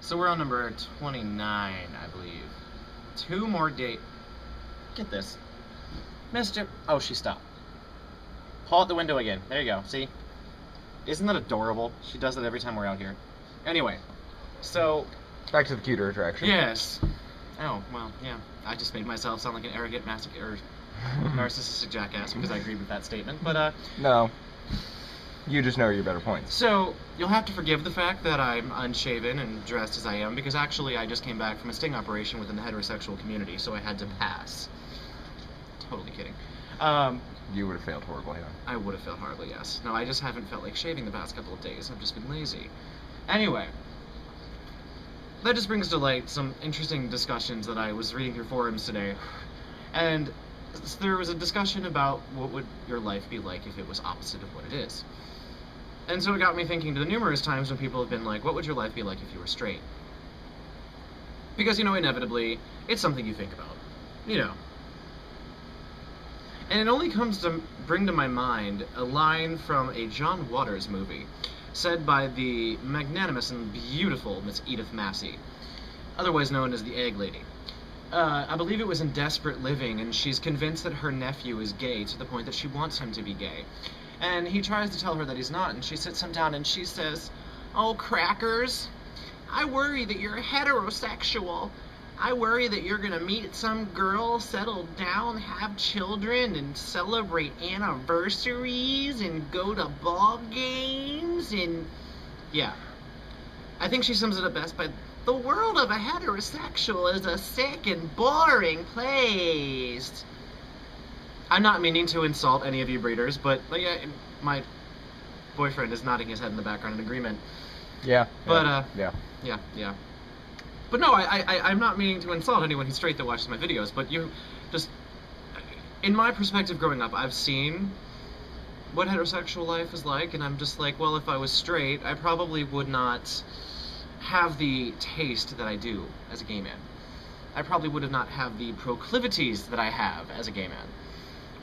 So we're on number 29, I believe. 2 more date. Get this. Mister. Oh, she stopped. Pull out the window again. There you go. See? Isn't that adorable? She does that every time we're out here. Anyway, so... Back to the cuter attraction. Yes. Oh, well, yeah. I just made myself sound like an arrogant, narcissistic jackass because I agreed with that statement, but, No. You just know your better points. So, you'll have to forgive the fact that I'm unshaven and dressed as I am, because actually I just came back from a sting operation within the heterosexual community, so I had to pass. Totally kidding. You would have failed horribly, huh? I would have failed horribly, yes. No, I just haven't felt like shaving the past couple of days. I've just been lazy. Anyway, that just brings to light some interesting discussions that I was reading through forums today. And there was a discussion about what would your life be like if it was opposite of what it is. And so it got me thinking to the numerous times when people have been like, what would your life be like if you were straight? Because, you know, inevitably, it's something you think about. You know. And it only comes to bring to my mind a line from a John Waters movie, said by the magnanimous and beautiful Miss Edith Massey, otherwise known as the Egg Lady. I believe it was in Desperate Living, and she's convinced that her nephew is gay to the point that she wants him to be gay. And he tries to tell her that he's not, and she sits him down and she says, "Oh, crackers, I worry that you're heterosexual. I worry that you're gonna meet some girl, settle down, have children, and celebrate anniversaries, and go to ball games, and..." Yeah. I think she sums it up best by, "The world of a heterosexual is a sick and boring place." I'm not meaning to insult any of you breeders, but yeah, my boyfriend is nodding his head in the background in agreement. Yeah. But, Yeah. But no, I'm not meaning to insult anyone who's straight that watches my videos, but you just... In my perspective growing up, I've seen what heterosexual life is like, and I'm just like, well, if I was straight, I probably would not have the taste that I do as a gay man. I probably would not have the proclivities that I have as a gay man.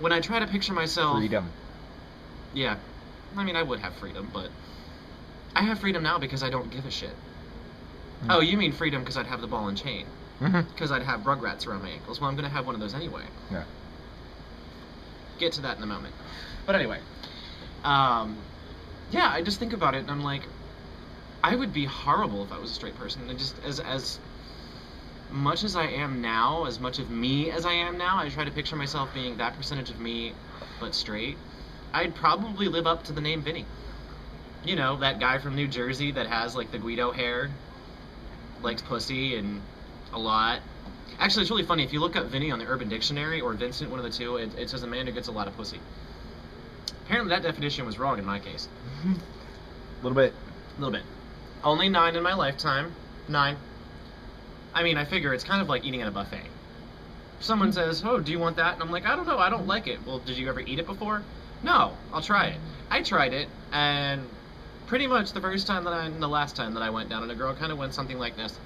When I try to picture myself... Freedom. Yeah. I mean, I would have freedom, but... I have freedom now because I don't give a shit. Mm-hmm. Oh, you mean freedom because I'd have the ball and chain? Because I'd have Rugrats around my ankles. Well, I'm going to have one of those anyway. Yeah. Get to that in a moment. But anyway. Yeah, I just think about it and I'm like, I would be horrible if I was a straight person. And just as much as I am now, as much of me as I am now, I try to picture myself being that percentage of me, but straight. I'd probably live up to the name Vinny. You know, that guy from New Jersey that has, like, the Guido hair, likes pussy, and a lot. Actually, it's really funny. If you look up Vinny on the Urban Dictionary, or Vincent, one of the two, it says a man who gets a lot of pussy. Apparently that definition was wrong in my case. A little bit. Only 9 in my lifetime. 9. I mean, I figure it's kind of like eating at a buffet. If someone says, "Oh, do you want that?" And I'm like, "I don't know, I don't like it." Well, did you ever eat it before? No, I'll try it. I tried it, and pretty much the last time that I went down on a girl kind of went something like this.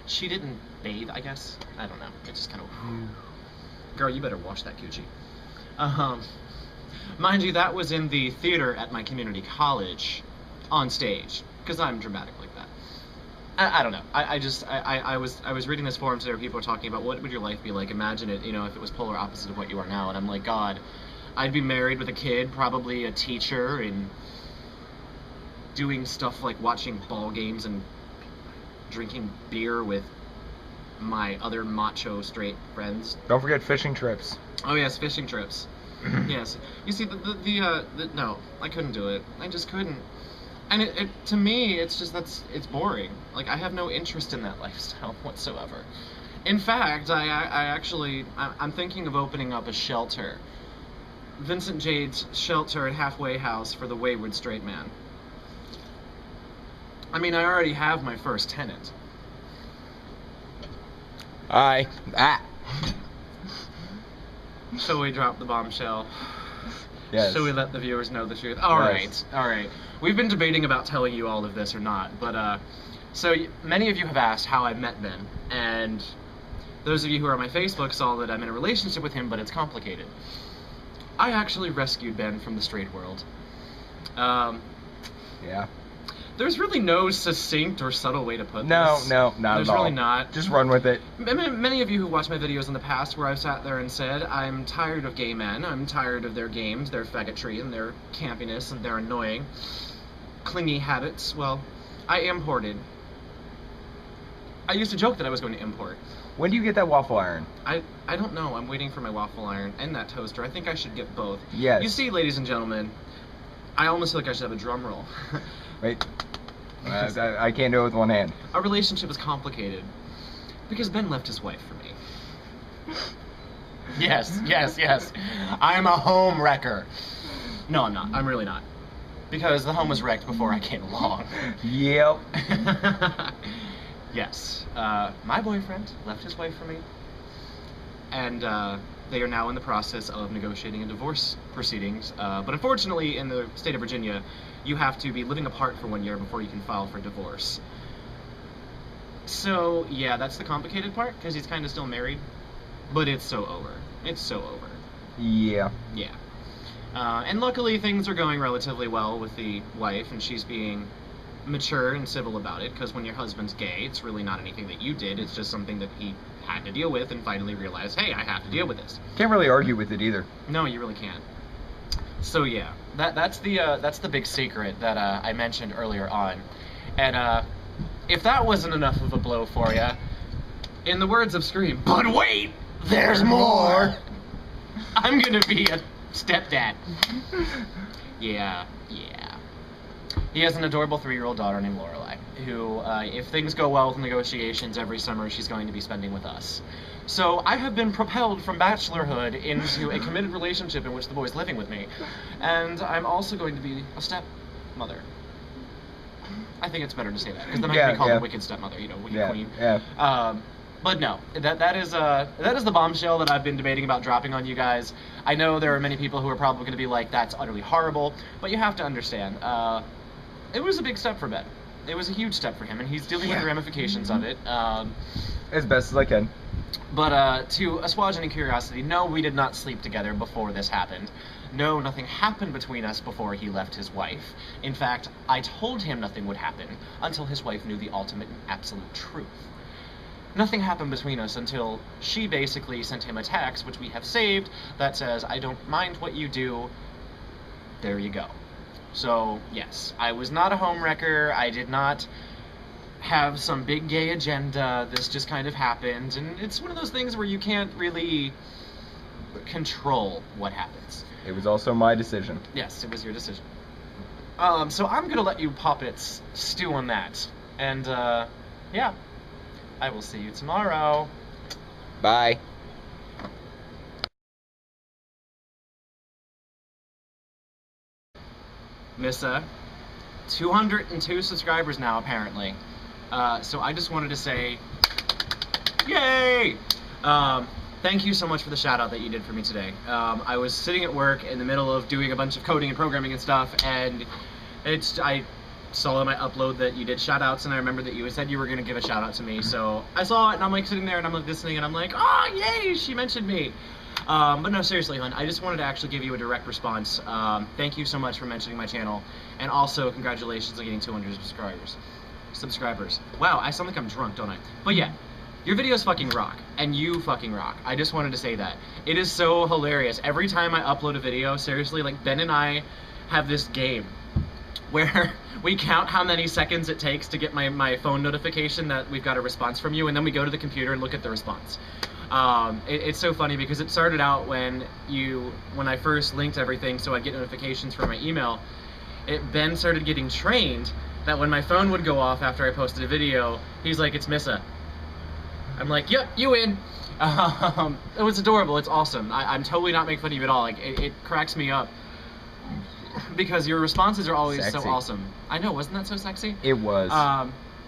She didn't bathe, I guess. I don't know. It just kind of... Girl, you better wash that Gucci. Mind you, that was in the theater at my community college, on stage, because I'm dramatic like that. I don't know. I was reading this forum today where people were talking about what would your life be like. Imagine it, you know, if it was polar opposite of what you are now. And I'm like, God, I'd be married with a kid, probably a teacher, and doing stuff like watching ball games and drinking beer with my other macho straight friends. Don't forget fishing trips. Oh yes, fishing trips. Yes. You see, no, I couldn't do it. I just couldn't. And it to me, it's just it's boring. Like, I have no interest in that lifestyle whatsoever. In fact, I'm thinking of opening up a shelter. Vincent Jade's Shelter at Halfway House for the Wayward Straight Man. I mean, I already have my first tenant. So we drop the bombshell. Yes. So we let the viewers know the truth. All right. We've been debating about telling you all of this or not, but so many of you have asked how I met Ben, and those of you who are on my Facebook saw that I'm in a relationship with him, but it's complicated. I actually rescued Ben from the straight world. Yeah. There's really no succinct or subtle way to put this. No, not at all. There's really not. Just run with it. Many of you who watched my videos in the past where I've sat there and said, I'm tired of gay men, I'm tired of their games, their faggotry, and their campiness, and their annoying, clingy habits. Well, I imported. I used to joke that I was going to import. When do you get that waffle iron? I don't know. I'm waiting for my waffle iron and that toaster. I think I should get both. Yes. You see, ladies and gentlemen, I almost feel like I should have a drum roll. Wait. I can't do it with one hand. Our relationship is complicated because Ben left his wife for me. Yes. I'm a home wrecker. No, I'm not. I'm really not. Because the home was wrecked before I came along. Yep. Yes. My boyfriend left his wife for me. And they are now in the process of negotiating a divorce proceedings. But unfortunately, in the state of Virginia, you have to be living apart for 1 year before you can file for divorce. So, yeah, that's the complicated part, because he's kind of still married. But it's so over. It's so over. Yeah. Yeah. And luckily, things are going relatively well with the wife, and she's being mature and civil about it, because when your husband's gay, it's really not anything that you did, it's just something that he had to deal with and finally realized, hey, I have to deal with this. Can't really argue with it either. No, you really can't. So yeah, that's the big secret that I mentioned earlier on. And if that wasn't enough of a blow for you, in the words of Scream, but wait, there's more! I'm gonna be a stepdad. Yeah. He has an adorable 3-year-old daughter named Lorelai, who, if things go well with negotiations every summer, she's going to be spending with us. So I have been propelled from bachelorhood into a committed relationship in which the boy's living with me, and I'm also going to be a stepmother. I think it's better to say that, because then I can be called a wicked stepmother, you know, wicked queen. Yeah. But no, that is the bombshell that I've been debating about dropping on you guys. I know there are many people who are probably going to be like, that's utterly horrible, but you have to understand, it was a big step for Ben. It was a huge step for him, and he's dealing with the ramifications of it. As best as I can. But to assuage any curiosity, no, we did not sleep together before this happened. No, nothing happened between us before he left his wife. In fact, I told him nothing would happen until his wife knew the ultimate and absolute truth. Nothing happened between us until she basically sent him a text, which we have saved, that says, I don't mind what you do, there you go. So, yes, I was not a homewrecker, I did not have some big gay agenda, this just kind of happened, and it's one of those things where you can't really control what happens. It was also my decision. Yes, it was your decision. So I'm gonna let you puppets stew on that, and, yeah, I will see you tomorrow. Bye. Missa, 202 subscribers now, apparently. So I just wanted to say, yay! Thank you so much for the shout out that you did for me today. I was sitting at work in the middle of doing a bunch of coding and programming and stuff, and I saw in my upload that you did shout outs, and I remember that you said you were going to give a shout out to me, so I saw it, and I'm like sitting there, and I'm like listening, and I'm like, oh, yay, she mentioned me. But no, seriously, hon, I just wanted to actually give you a direct response. Thank you so much for mentioning my channel, and also congratulations on getting 200 subscribers. Wow, I sound like I'm drunk, don't I? But yeah, your videos fucking rock, and you fucking rock. I just wanted to say that. It is so hilarious. Every time I upload a video, seriously, like Ben and I have this game where we count how many seconds it takes to get my phone notification that we've got a response from you, and then we go to the computer and look at the response. It's so funny because it started out when I first linked everything so I'd get notifications from my email. Ben started getting trained that when my phone would go off after I posted a video, he's like, it's Missa. I'm like, yep, you in. It was adorable, it's awesome. I'm totally not making fun of you at all. Like, it cracks me up. Because your responses are always sexy. So awesome. I know, wasn't that so sexy? It was.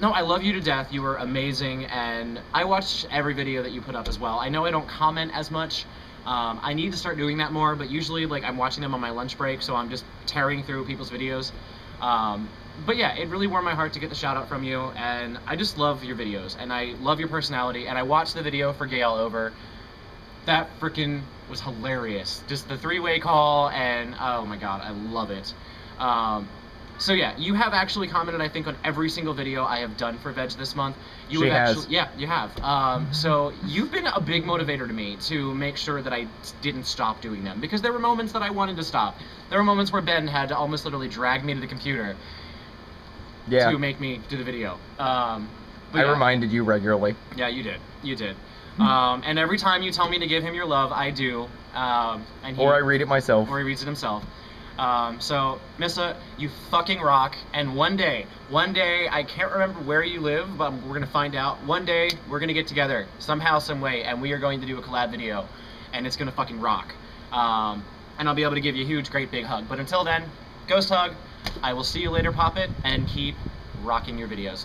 No, I love you to death. You were amazing, and I watch every video that you put up as well. I know I don't comment as much. I need to start doing that more, but usually, like, I'm watching them on my lunch break, so I'm just tearing through people's videos. But yeah, it really warmed my heart to get the shout out from you, and I just love your videos, and I love your personality, and I watched the video for Gail over. That freaking was hilarious. Just the three-way call, and oh my god, I love it. So yeah, you have actually commented, I think, on every single video I have done for VEDJ this month. She has. Yeah, you have. So you've been a big motivator to me to make sure that I didn't stop doing them, because there were moments that I wanted to stop. There were moments where Ben had to almost literally drag me to the computer to make me do the video. I reminded you regularly. Yeah, you did. You did. And every time you tell me to give him your love, I do. Or I read it myself. Or he reads it himself. So, Missa, you fucking rock, and one day, I can't remember where you live, but we're gonna find out. One day, we're gonna get together, somehow, some way, and we are going to do a collab video, and it's gonna fucking rock. And I'll be able to give you a huge, great, big hug. But until then, ghost hug, I will see you later, Poppet, and keep rocking your videos.